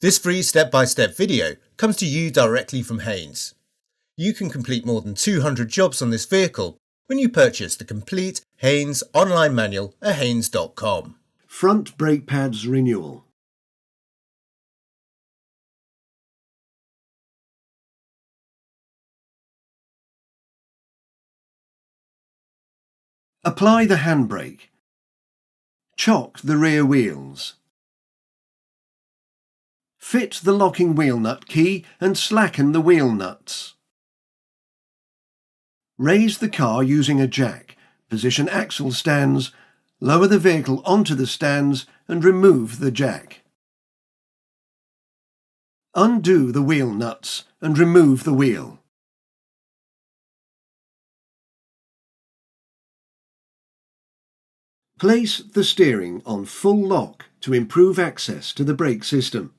This free step-by-step video comes to you directly from Haynes. You can complete more than 200 jobs on this vehicle when you purchase the complete Haynes online manual at haynes.com. Front brake pads renewal. Apply the handbrake. Chock the rear wheels. Fit the locking wheel nut key and slacken the wheel nuts. Raise the car using a jack, position axle stands, lower the vehicle onto the stands and remove the jack. Undo the wheel nuts and remove the wheel. Place the steering on full lock to improve access to the brake system.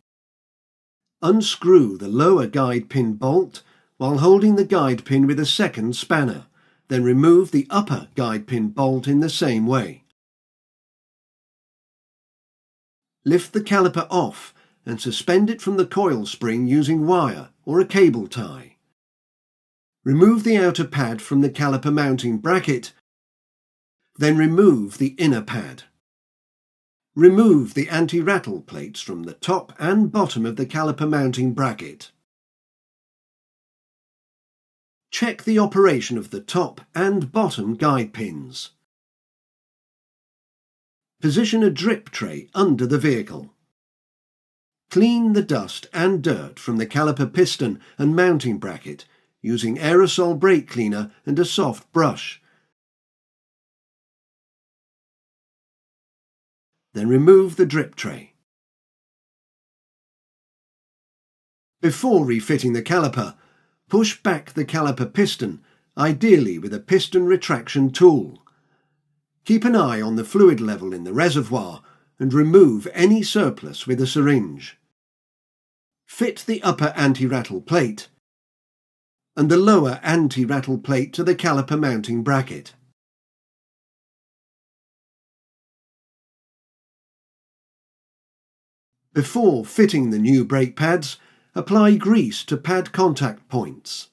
Unscrew the lower guide pin bolt while holding the guide pin with a second spanner, then remove the upper guide pin bolt in the same way. Lift the caliper off and suspend it from the coil spring using wire or a cable tie. Remove the outer pad from the caliper mounting bracket, then remove the inner pad. Remove the anti-rattle plates from the top and bottom of the caliper mounting bracket. Check the operation of the top and bottom guide pins. Position a drip tray under the vehicle. Clean the dust and dirt from the caliper piston and mounting bracket using aerosol brake cleaner and a soft brush. Then remove the drip tray. Before refitting the caliper, push back the caliper piston, ideally with a piston retraction tool. Keep an eye on the fluid level in the reservoir and remove any surplus with a syringe. Fit the upper anti-rattle plate and the lower anti-rattle plate to the caliper mounting bracket. Before fitting the new brake pads, apply grease to pad contact points.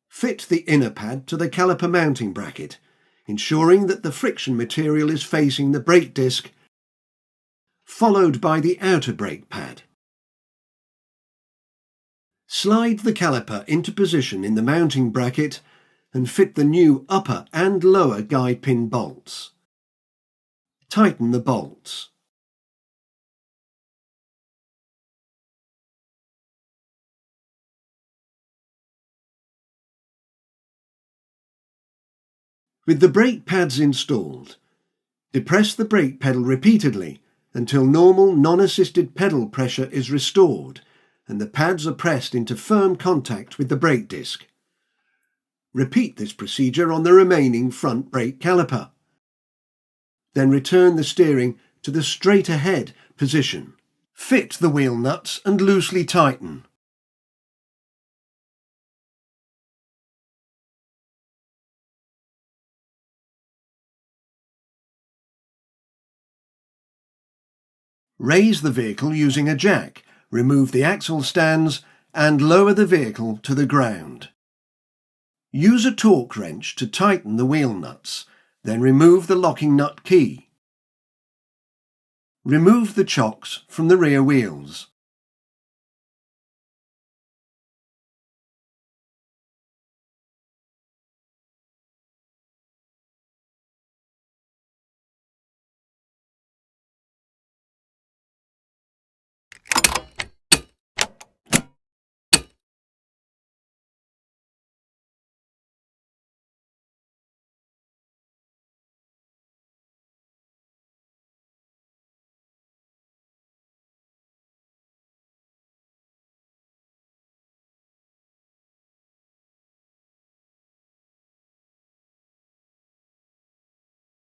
Fit the inner pad to the caliper mounting bracket, ensuring that the friction material is facing the brake disc, followed by the outer brake pad. Slide the caliper into position in the mounting bracket and fit the new upper and lower guide pin bolts. Tighten the bolts. With the brake pads installed, depress the brake pedal repeatedly until normal non-assisted pedal pressure is restored and the pads are pressed into firm contact with the brake disc. Repeat this procedure on the remaining front brake caliper. Then return the steering to the straight ahead position. Fit the wheel nuts and loosely tighten. Raise the vehicle using a jack, remove the axle stands and lower the vehicle to the ground. Use a torque wrench to tighten the wheel nuts, then remove the locking nut key. Remove the chocks from the rear wheels.